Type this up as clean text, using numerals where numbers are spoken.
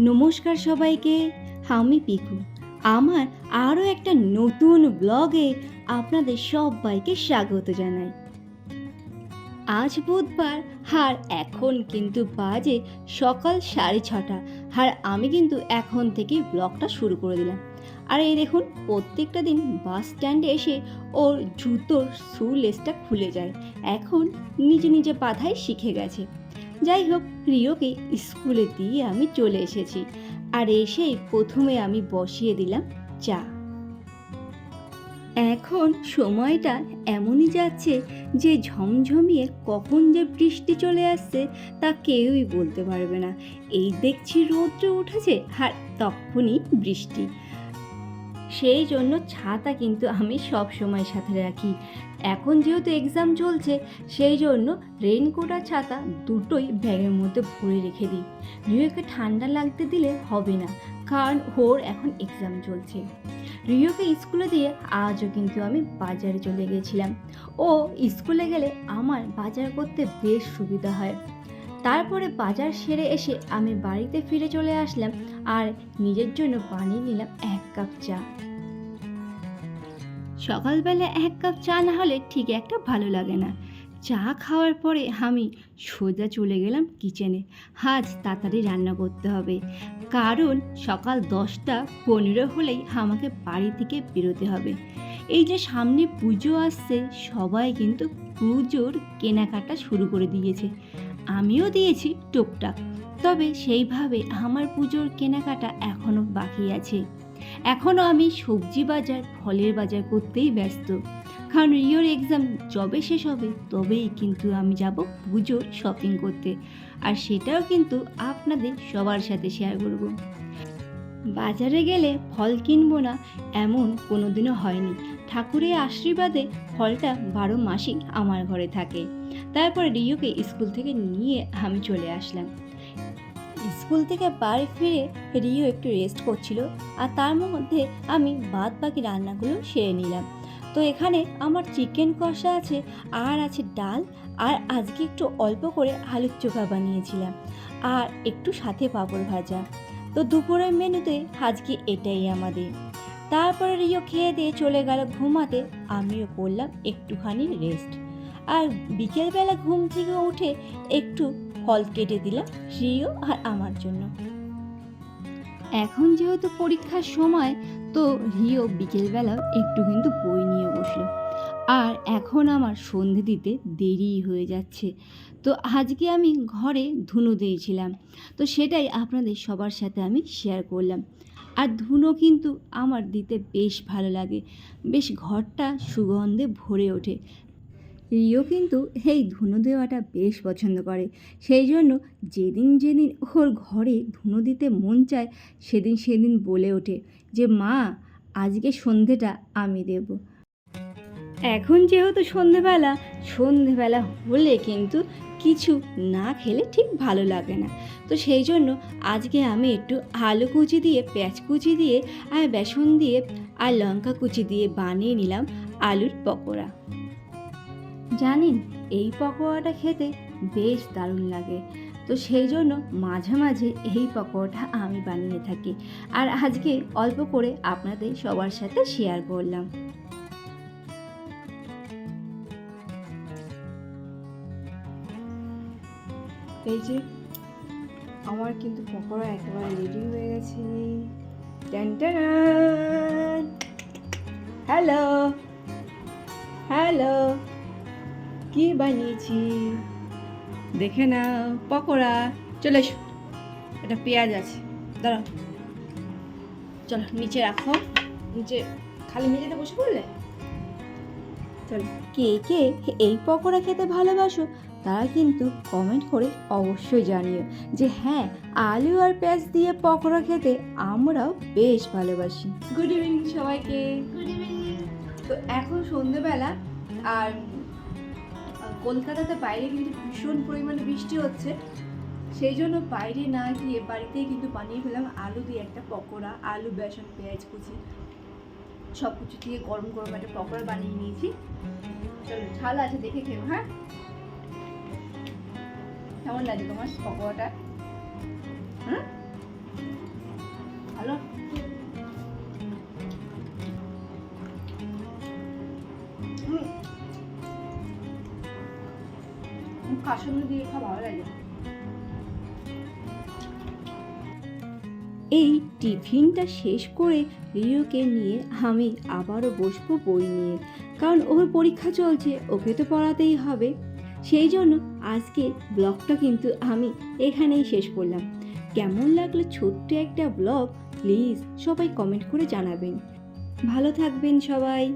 নমস্কার সবাইকে, আমি পিকু। আমার আরও একটা নতুন ব্লগে আপনাদের সবাইকে স্বাগত জানাই। আজ বুধবার, আর এখন কিন্তু বাজে সকাল 6:30, আর আমি কিন্তু এখন থেকে ব্লগটা শুরু করে দিলাম। আর এই দেখুন, প্রত্যেকটা দিন বাস স্ট্যান্ডে এসে ওর জুতোর শু লেসটা খুলে যায়, এখন নিজে নিজে বাঁধাই শিখে গেছে। যাই হোক, প্রিয়কে স্কুলে দিয়ে আমি চলে এসেছি, আর এসেই প্রথমে আমি বসিয়ে দিলাম চা। এখন সময়টা এমনই যাচ্ছে যে ঝমঝমিয়ে কখন যে বৃষ্টি চলে আসছে তা কেউই বলতে পারবে না। এই দেখছি রৌদ্র উঠেছে আর তখনই বৃষ্টি। সেই জন্য ছাতা কিন্তু আমি সব সময় সাথে রাখি। এখন যেহেতু এক্সাম চলছে, সেই জন্য রেইনকোট আর ছাতা দুটোই ব্যাগের মধ্যে ভরে রেখে দিই। রিওকে ঠান্ডা লাগতে দিলে হবে না, কারণ ওর এখন এক্সাম চলছে। রিওকে স্কুলে দিয়ে আজও কিন্তু আমি বাজারে চলে গেছিলাম। ও স্কুলে গেলে আমার বাজার করতে বেশ সুবিধা হয়। তারপরে বাজার সেরে এসে আমি বাড়িতে ফিরে চলে আসলাম, আর নিজের জন্য বানিয়ে নিলাম 1 কাপ চা। সকালবেলা 1 কাপ চা না হলে ঠিক একটা ভালো লাগে না। চা খাওয়ার পরে আমি সোজা চলে গেলাম কিচেনে। আজ তাড়াতাড়ি রান্না করতে হবে, কারণ সকাল 10:15 হলেই আমাকে বাড়ি থেকে বেরোতে হবে। এই যে সামনে পুজো আসছে, সবাই কিন্তু পুজোর কেনাকাটা শুরু করে দিয়েছে। আমিও দিয়েছি টুকটাক, তবে সেইভাবে আমার পুজোর কেনাকাটা এখনও বাকি আছে। এখনও আমি সবজি বাজার, ফলের বাজার করতেই ব্যস্ত, কারণ রিওর এক্সাম যবে শেষ হবে তবেই কিন্তু আমি যাব পুজোর শপিং করতে, আর সেটাও কিন্তু আপনাদের সবার সাথে শেয়ার করব। বাজারে গেলে ফল কিনবো না এমন কোনোদিনও হয়নি। ঠাকুরের আশীর্বাদে ফলটা 12 মাসই আমার ঘরে থাকে। তারপরে রিওকে স্কুল থেকে নিয়ে আমি চলে আসলাম। স্কুল থেকে বাড়ি ফিরে রিও একটু রেস্ট করছিল, আর তার মধ্যে আমি বাকি রান্নাগুলো সেরে নিলাম। তো এখানে আমার চিকেন কষা আছে, আর আছে ডাল, আর আজকে একটু অল্প করে আলুর চোখা বানিয়েছিলাম, আর একটু সাথে পাঁপড় ভাজা। তো দুপুরের মেনুতে আজকে এটাই আমাদের। তারপরে রিও খেয়ে দিয়ে চলে গেল ঘুমাতে, আমিও করলাম একটুখানি রেস্ট। আর বিকেলবেলা ঘুম থেকে উঠে একটু ফল কেটে দিলাম রিও আর আমার জন্য। এখন যেহেতু পরীক্ষার সময়, তো রিও বিকেলবেলাও একটু কিন্তু বই নিয়ে বসলো। আর এখন আমার সন্ধে দিতে দেরি হয়ে যাচ্ছে, তো আজকে আমি ঘরে ধুনো দিয়েছিলাম, তো সেটাই আপনাদের সবার সাথে আমি শেয়ার করলাম। আর ধুনো কিন্তু আমার দিতে বেশ ভালো লাগে, বেশ ঘরটা সুগন্ধে ভরে ওঠে। রিও কিন্তু এই ধুনো দেওয়াটা বেশ পছন্দ করে, সেই জন্য যেদিন যেদিন ওর ঘরে ধুনো দিতে মন চায় সেদিন সেদিন বলে ওঠে যে মা, আজকে সন্ধেটা আমি দেব। এখন যেহেতু সন্ধেবেলা হলে কিন্তু কিছু না খেলে ঠিক ভালো লাগে না, তো সেই জন্য আজকে আমি একটু আলু কুচি দিয়ে, পেঁয়াজ কুচি দিয়ে, আর বেসন দিয়ে, আর লঙ্কা কুচি দিয়ে বানিয়ে নিলাম আলুর পকোড়া। জানেন, এই পকোড়াটা খেতে বেশ দারুণ লাগে, তো সেই জন্য মাঝে মাঝে এই পকোড়াটা আমি বানিয়ে থাকি, আর আজকে অল্প করে আপনাদের সবার সাথে শেয়ার করলাম। এই যে আমার কিন্তু পকোড়া একেবারে রেডি হয়ে গেছে। হ্যালো হ্যালো, কি বানিয়েছি দেখে নাও, পকোড়া। চলে এসো, এটা পেঁয়াজ আছে, দাঁড়াও, চলো নিচে রাখো, নিচে খালি মেঝেতে বসে পড়লে। চলো, কে কে এই পকোড়া খেতে ভালোবাসো তারা কিন্তু কমেন্ট করে অবশ্যই জানিও যে হ্যাঁ, আলু আর পেঁয়াজ দিয়ে পকোড়া খেতে আমরাও বেশ ভালোবাসি। গুড ইভিনিং সবাইকে। Good evening. তো এখন সন্ধ্যেবেলা, আর কলকাতাতে বাইরে কিন্তু ভীষণ পরিমাণে বৃষ্টি হচ্ছে। সেই জন্য বাইরে না গিয়ে বাড়িতেই কিন্তু বানিয়ে ফেলাম আলু দিয়ে একটা পকোড়া। আলু, বেসন, পেঁয়াজ কুচি সব কিছু দিয়ে গরম গরম একটা পকোড়া বানিয়ে নিয়েছি। চলো, ঝাল আছে দেখে খেও। হ্যাঁ, কেমন লাগে তোমার পকোড়াটা? হুম, ভালো। কাসুন্দি দিয়ে খাওয়া ভালো লাগে। এই টিফিনটা শেষ করে রিওকে নিয়ে আমি আবারও বসবো বই নিয়ে, কারণ ওর পরীক্ষা চলছে, ওকে তো পড়াতেই হবে। সেই জন্য আজকে ব্লগটা কিন্তু আমি এখানেই শেষ করলাম। কেমন লাগলো ছোট্ট একটা ব্লগ, প্লিজ সবাই কমেন্ট করে জানাবেন। ভালো থাকবেন সবাই।